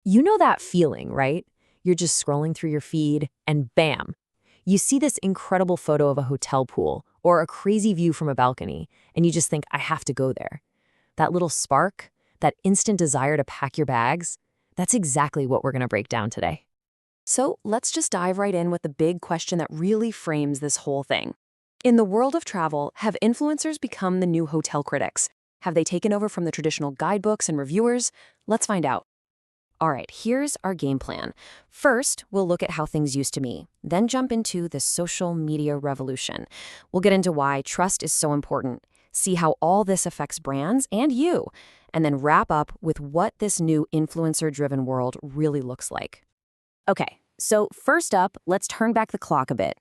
You know that feeling, right? You're just scrolling through your feed, and bam, you see this incredible photo of a hotel pool or a crazy view from a balcony, and you just think, I have to go there. That little spark, that instant desire to pack your bags, that's exactly what we're going to break down today. So let's just dive right in with the big question that really frames this whole thing. In the world of travel, have influencers become the new hotel critics? Have they taken over from the traditional guidebooks and reviewers? Let's find out. All right, here's our game plan. First, we'll look at how things used to be, then jump into the social media revolution. We'll get into why trust is so important, see how all this affects brands and you, and then wrap up with what this new influencer-driven world really looks like. Okay, so first up, let's turn back the clock a bit.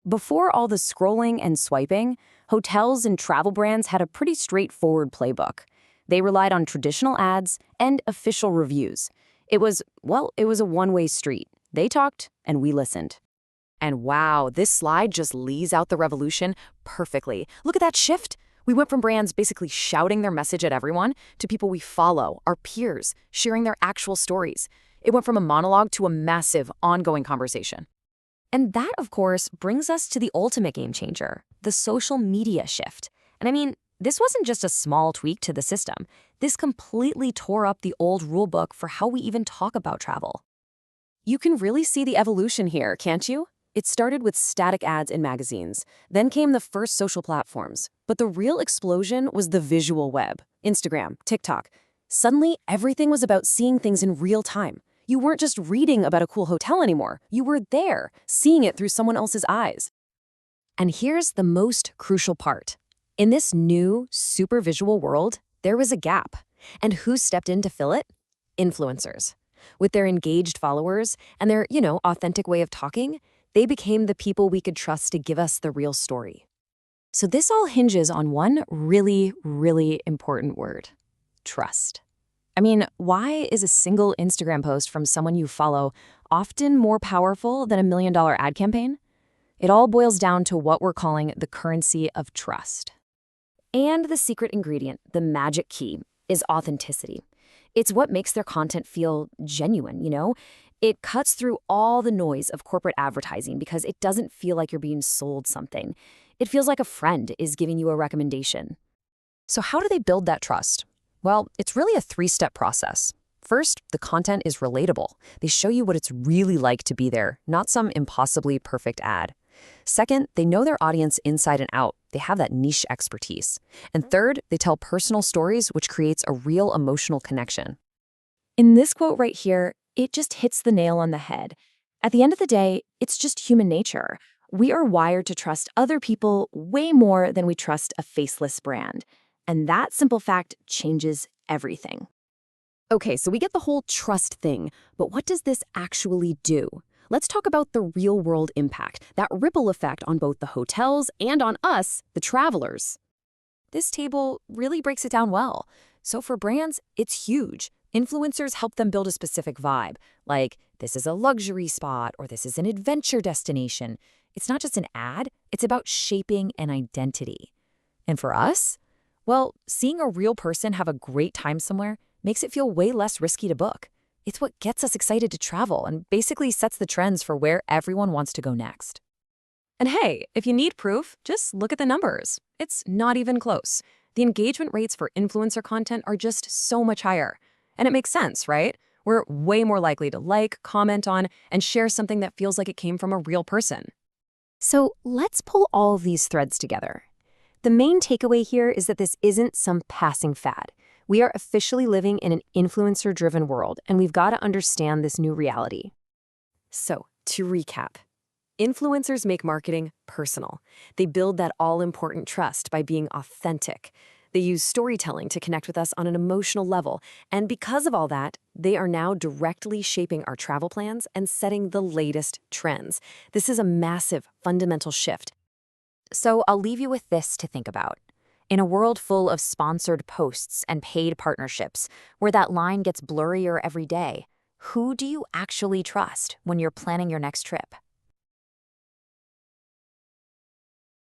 Before all the scrolling and swiping, hotels and travel brands had a pretty straightforward playbook. They relied on traditional ads and official reviews. It was a one-way street. They talked, and we listened. And wow, this slide just lays out the revolution perfectly. Look at that shift. We went from brands basically shouting their message at everyone to people we follow, our peers, sharing their actual stories. It went from a monologue to a massive, ongoing conversation. And that, of course, brings us to the ultimate game changer, the social media shift. And I mean, this wasn't just a small tweak to the system. This completely tore up the old rulebook for how we even talk about travel. You can really see the evolution here, can't you? It started with static ads in magazines. Then came the first social platforms. But the real explosion was the visual web, Instagram, TikTok. Suddenly, everything was about seeing things in real time. You weren't just reading about a cool hotel anymore. You were there, seeing it through someone else's eyes. And here's the most crucial part. In this new, super visual world, there was a gap. And who stepped in to fill it? Influencers. With their engaged followers and their, authentic way of talking, they became the people we could trust to give us the real story. So this all hinges on one really, really important word: trust. I mean, why is a single Instagram post from someone you follow often more powerful than $1 million ad campaign? It all boils down to what we're calling the currency of trust. And the secret ingredient, the magic key, is authenticity. It's what makes their content feel genuine. It cuts through all the noise of corporate advertising because it doesn't feel like you're being sold something. It feels like a friend is giving you a recommendation. So how do they build that trust? Well, it's really a three-step process. First, the content is relatable. They show you what it's really like to be there, not some impossibly perfect ad. Second, they know their audience inside and out. They have that niche expertise. And third, they tell personal stories, which creates a real emotional connection. In this quote right here, it just hits the nail on the head. At the end of the day, it's just human nature. We are wired to trust other people way more than we trust a faceless brand. And that simple fact changes everything. Okay, so we get the whole trust thing, but what does this actually do? Let's talk about the real-world impact, that ripple effect on both the hotels and on us, the travelers. This table really breaks it down well. So for brands, it's huge. Influencers help them build a specific vibe, like this is a luxury spot or this is an adventure destination. It's not just an ad, it's about shaping an identity. And for us, well, seeing a real person have a great time somewhere makes it feel way less risky to book. It's what gets us excited to travel and basically sets the trends for where everyone wants to go next. And hey, if you need proof, just look at the numbers. It's not even close. The engagement rates for influencer content are just so much higher. And it makes sense, right? We're way more likely to like, comment on, and share something that feels like it came from a real person. So let's pull all of these threads together. The main takeaway here is that this isn't some passing fad. We are officially living in an influencer-driven world, and we've got to understand this new reality. So, to recap, influencers make marketing personal. They build that all-important trust by being authentic. They use storytelling to connect with us on an emotional level, and because of all that, they are now directly shaping our travel plans and setting the latest trends. This is a massive, fundamental shift. So I'll leave you with this to think about. In a world full of sponsored posts and paid partnerships, where that line gets blurrier every day, who do you actually trust when you're planning your next trip?